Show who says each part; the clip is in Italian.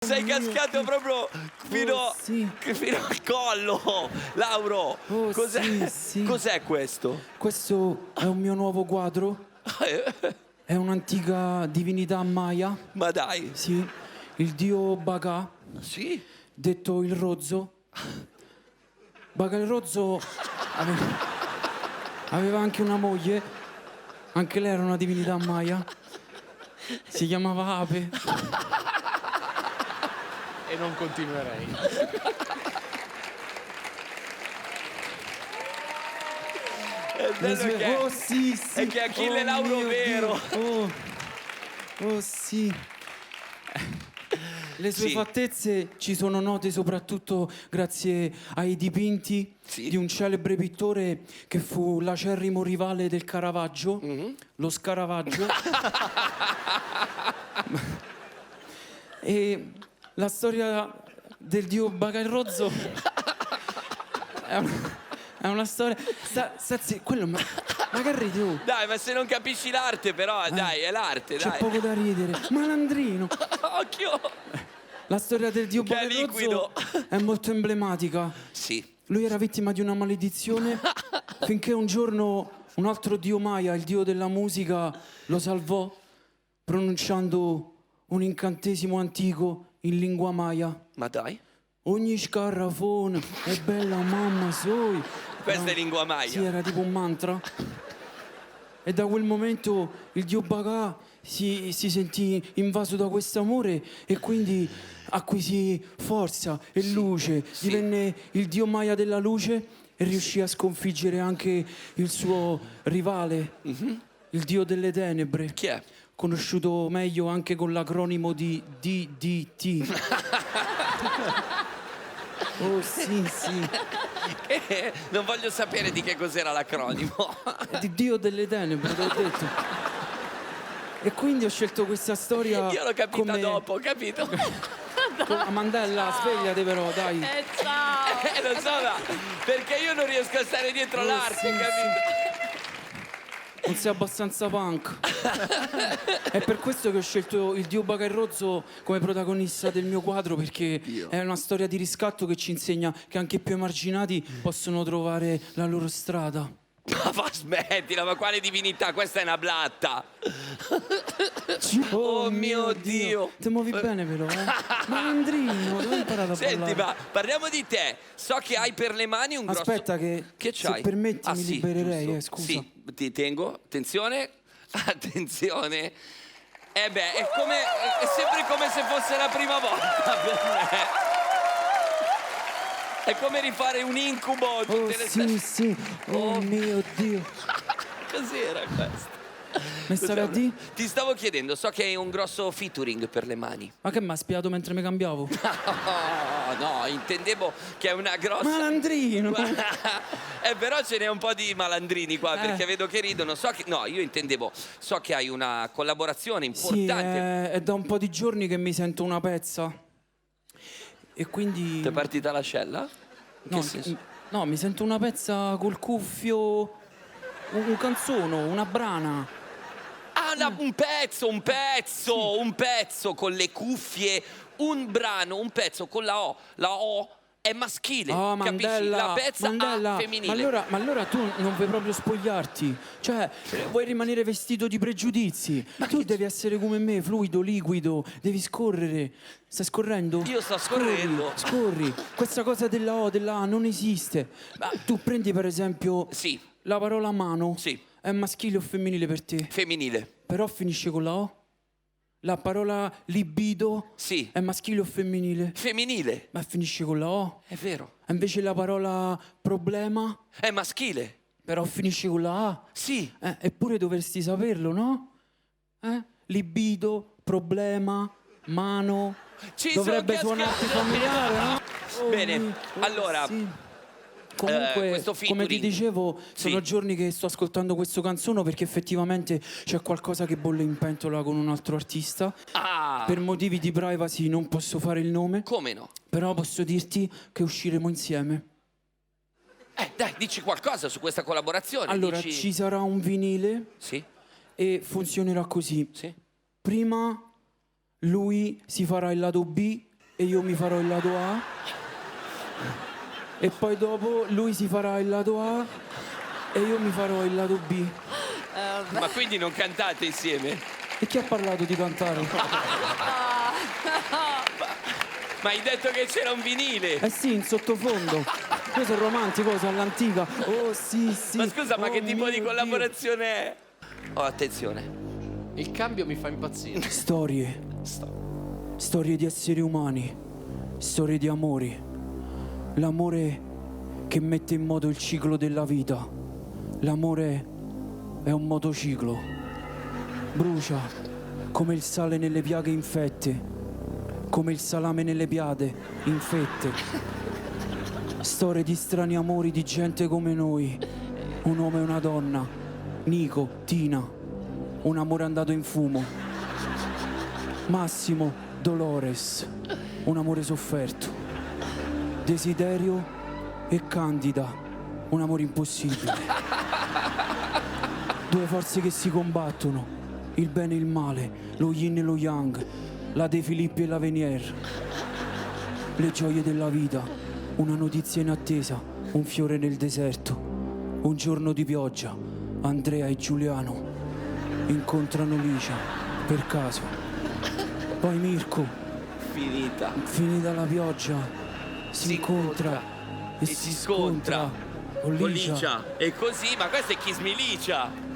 Speaker 1: Sei cascato proprio fino,
Speaker 2: sì.
Speaker 1: fino al collo, Lauro.
Speaker 2: Oh,
Speaker 1: Cos'è,
Speaker 2: sì.
Speaker 1: cos'è questo?
Speaker 2: Questo è un mio nuovo quadro. È un'antica divinità maya.
Speaker 1: Ma dai,
Speaker 2: Sì, il dio Baga,
Speaker 1: sì?
Speaker 2: detto il rozzo. Baga il rozzo aveva anche una moglie. Anche lei era una divinità maya. Si chiamava Ape.
Speaker 3: E non continuerei.
Speaker 1: È bello che
Speaker 2: Oh sì,
Speaker 1: è che Achille
Speaker 2: oh,
Speaker 1: Lauro
Speaker 2: mio
Speaker 1: vero.
Speaker 2: Dio. Oh sì. Le sue
Speaker 1: Sì.
Speaker 2: fattezze ci sono note soprattutto grazie ai dipinti
Speaker 1: Sì.
Speaker 2: di un celebre pittore che fu l'acerrimo rivale del Caravaggio, lo Scaravaggio. E la storia del dio Baga il Rozzo è una storia... quello... Ma che ridi, oh?
Speaker 1: Dai, ma se non capisci l'arte però, dai, è l'arte,
Speaker 2: C'è
Speaker 1: dai.
Speaker 2: poco da ridere. Malandrino!
Speaker 1: Occhio!
Speaker 2: La storia del dio
Speaker 1: Che è
Speaker 2: Baga il
Speaker 1: liquido.
Speaker 2: Rozzo è molto emblematica.
Speaker 1: Sì.
Speaker 2: Lui era vittima di una maledizione finché un giorno un altro dio Maya, il dio della musica, lo salvò pronunciando un incantesimo antico in lingua Maya.
Speaker 1: Ma dai,
Speaker 2: Ogni scarrafone è bella mamma soi.
Speaker 1: questa è lingua Maya.
Speaker 2: Sì, era tipo un mantra. E da quel momento il dio Baga si sentì invaso da questo amore e quindi acquisì forza e luce.
Speaker 1: sì.
Speaker 2: Divenne il dio Maya della luce e riuscì a sconfiggere anche il suo rivale, il dio delle tenebre.
Speaker 1: Chi è?
Speaker 2: Conosciuto meglio anche con l'acronimo di DDT. Oh sì, sì.
Speaker 1: Non voglio sapere di che cos'era l'acronimo.
Speaker 2: È di dio delle tenebre, te l'ho detto. E quindi ho scelto questa storia.
Speaker 1: Io l'ho capita
Speaker 2: come...
Speaker 1: dopo, capito?
Speaker 2: Mandella, svegliati però, dai.
Speaker 4: Ciao!
Speaker 1: Lo so, ma perché io non riesco a stare dietro l'arte,
Speaker 2: sì,
Speaker 1: capito?
Speaker 2: Non sei abbastanza punk. È per questo che ho scelto il dio Baga il Rozzo come protagonista del mio quadro, perché è una storia di riscatto che ci insegna che anche i più emarginati possono trovare la loro strada.
Speaker 1: Ma smettila, ma quale divinità? Questa è una blatta.
Speaker 2: Oh
Speaker 1: mio Dio.
Speaker 2: Ti muovi bene però, eh? Malandrino, dove hai imparato a
Speaker 1: Senti,
Speaker 2: ballare?
Speaker 1: ma parliamo di te. So che hai per le mani un grosso...
Speaker 2: Aspetta che
Speaker 1: c'hai?
Speaker 2: se permetti mi
Speaker 1: sì,
Speaker 2: libererei,
Speaker 1: giusto.
Speaker 2: scusa.
Speaker 1: Sì, ti tengo. Attenzione. Attenzione. Beh, è sempre come se fosse la prima volta per me. È come rifare un incubo tutte le
Speaker 2: Sì, sì. Oh mio Dio.
Speaker 1: Cos'era questo?
Speaker 2: Mi stavi a dire?
Speaker 1: Ti stavo chiedendo, so che hai un grosso featuring per le mani.
Speaker 2: Ma che mi ha spiato mentre mi cambiavo?
Speaker 1: No, intendevo che è una grossa...
Speaker 2: Malandrino!
Speaker 1: Però ce n'è un po' di malandrini qua, perché vedo che ridono. No, io intendevo, so che hai una collaborazione
Speaker 2: Sì,
Speaker 1: importante.
Speaker 2: è da un po' di giorni che mi sento una pezza. E quindi...
Speaker 1: Ti è partita l'ascella? In
Speaker 2: No,
Speaker 1: che senso?
Speaker 2: no, mi sento una pezza col cuffio, un canzono, una brana.
Speaker 1: Ah, un pezzo con le cuffie, un brano, un pezzo con la O. La O è maschile,
Speaker 2: Oh,
Speaker 1: capisci?
Speaker 2: Mandella,
Speaker 1: La pezza
Speaker 2: Mandella,
Speaker 1: A femminile.
Speaker 2: ma allora tu non vuoi proprio spogliarti? Cioè, vuoi rimanere vestito di pregiudizi? Tu devi essere come me, fluido, liquido, devi scorrere. Stai scorrendo?
Speaker 1: Io sto scorrendo.
Speaker 2: Scorri. Questa cosa della O, della A non esiste. Ma tu prendi per esempio
Speaker 1: Sì,
Speaker 2: la parola mano.
Speaker 1: Sì.
Speaker 2: È maschile o femminile per te?
Speaker 1: femminile.
Speaker 2: Però finisce con la O. La parola libido
Speaker 1: Sì,
Speaker 2: è maschile o femminile?
Speaker 1: femminile.
Speaker 2: Ma finisce con la O.
Speaker 1: È vero.
Speaker 2: E invece la parola problema,
Speaker 1: È maschile.
Speaker 2: però finisce con la A.
Speaker 1: Sì.
Speaker 2: Eppure dovresti saperlo, no? Libido, problema, mano.
Speaker 1: Ci
Speaker 2: Dovrebbe
Speaker 1: sono
Speaker 2: suonarti
Speaker 1: cascato.
Speaker 2: familiare, no?
Speaker 1: Bene, allora,
Speaker 2: Sì. Comunque,
Speaker 1: questo
Speaker 2: come ti
Speaker 1: featuring.
Speaker 2: dicevo, sono
Speaker 1: Sì.
Speaker 2: giorni che sto ascoltando questo canzone perché effettivamente c'è qualcosa che bolle in pentola con un altro artista.
Speaker 1: Ah,
Speaker 2: Per motivi di privacy non posso fare il nome,
Speaker 1: come no?
Speaker 2: però posso dirti che usciremo insieme.
Speaker 1: Dai, dici qualcosa su questa collaborazione.
Speaker 2: Allora,
Speaker 1: dici...
Speaker 2: ci sarà un vinile
Speaker 1: Sì,
Speaker 2: e funzionerà così.
Speaker 1: sì.
Speaker 2: Prima lui si farà il lato B e io mi farò il lato A. E poi dopo lui si farà il lato A e io mi farò il lato B.
Speaker 1: Ma quindi non cantate insieme?
Speaker 2: E chi ha parlato di cantare?
Speaker 1: Ma hai detto che c'era un vinile.
Speaker 2: Eh sì, in sottofondo. Io sono romantico, sono all'antica. Oh sì, sì.
Speaker 1: Ma scusa, ma
Speaker 2: Oh,
Speaker 1: che tipo
Speaker 2: mio
Speaker 1: di collaborazione è? Oh, attenzione.
Speaker 3: Il cambio mi fa impazzire.
Speaker 2: Dio. Storie. Storie di esseri umani. Storie di amori. L'amore che mette in moto il ciclo della vita. L'amore è un motociclo. Brucia come il sale nelle piaghe infette, come il salame nelle piade infette. Storie di strani amori di gente come noi. Un uomo e una donna. Nico, Tina. Un amore andato in fumo. Massimo, Dolores. Un amore sofferto. Desiderio e Candida, un amore impossibile. Due forze che si combattono, il bene e il male, lo yin e lo yang, la De Filippi e la Venier. Le gioie della vita, una notizia in attesa, un fiore nel deserto, un giorno di pioggia. Andrea e Giuliano incontrano Licia per caso. Poi Mirko, finita la pioggia, si incontra e si scontra con Licia.
Speaker 1: E così, ma questo è Kiss Me Licia.